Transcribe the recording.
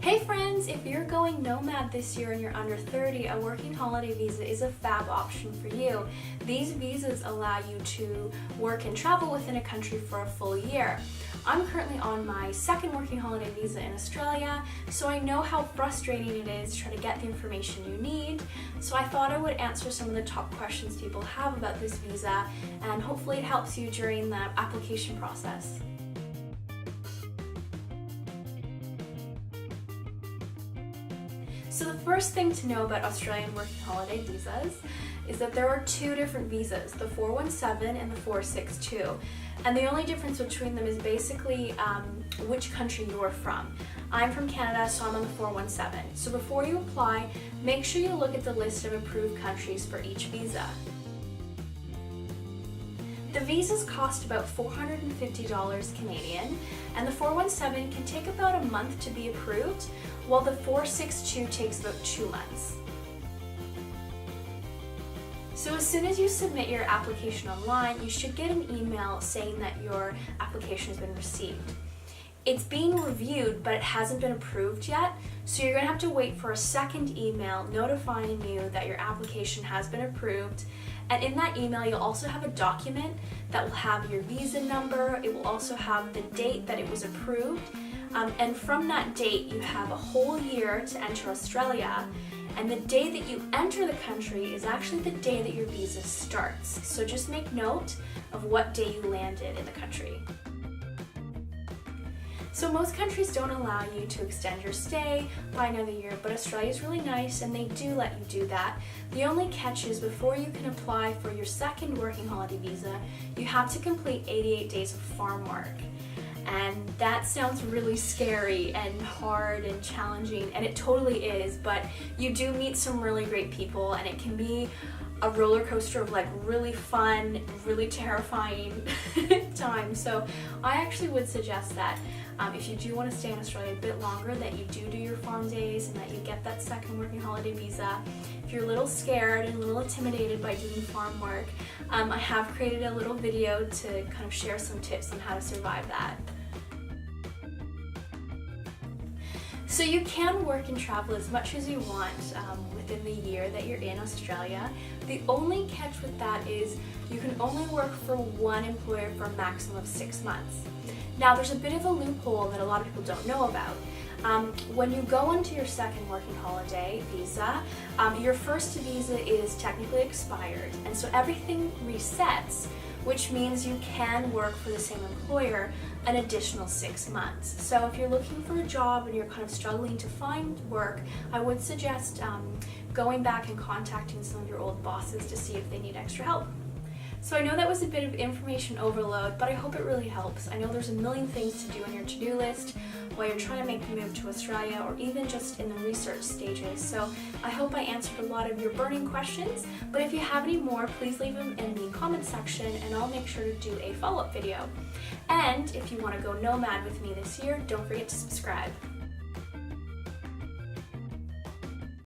Hey friends, if you're going Nomad this year and you're under 30, a working holiday visa is a fab option for you. These visas allow you to work and travel within a country for a full year. I'm currently on my second working holiday visa in Australia, so I know how frustrating it is to try to get the information you need. So I thought I would answer some of the top questions people have about this visa, and hopefully it helps you during the application process. So the first thing to know about Australian working holiday visas is that there are two different visas, the 417 and the 462. And the only difference between them is basically which country you're from. I'm from Canada, so I'm on the 417. So before you apply, make sure you look at the list of approved countries for each visa. The visas cost about $450 Canadian, and the 417 can take about a month to be approved, while the 462 takes about 2 months. So as soon as you submit your application online, you should get an email saying that your application has been received. It's being reviewed, but it hasn't been approved yet, so you're going to have to wait for a second email notifying you that your application has been approved. And in that email, you'll also have a document that will have your visa number. It will also have the date that it was approved. And from that date, you have a whole year to enter Australia. And the day that you enter the country is actually the day that your visa starts. So just make note of what day you landed in the country. So most countries don't allow you to extend your stay by another year, but Australia is really nice and they do let you do that. The only catch is before you can apply for your second working holiday visa, you have to complete 88 days of farm work. And that sounds really scary and hard and challenging, and it totally is, but you do meet some really great people and it can be a roller coaster of like really fun, really terrifying time. So I actually would suggest that if you do want to stay in Australia a bit longer, that you do your farm days and that you get that second working holiday visa. If you're a little scared and a little intimidated by doing farm work, I have created a little video to kind of share some tips on how to survive that. So you can work and travel as much as you want within the year that you're in Australia. The only catch with that is you can only work for one employer for a maximum of 6 months. Now there's a bit of a loophole that a lot of people don't know about. When you go into your second working holiday visa, your first visa is technically expired, and so everything resets, which means you can work for the same employer an additional 6 months. So if you're looking for a job and you're kind of struggling to find work, I would suggest going back and contacting some of your old bosses to see if they need extra help. So I know that was a bit of information overload, but I hope it really helps. I know there's a million things to do on your to-do list while you're trying to make the move to Australia, or even just in the research stages. So I hope I answered a lot of your burning questions, but if you have any more, please leave them in the comment section and I'll make sure to do a follow-up video. And if you want to go Nomad with me this year, don't forget to subscribe.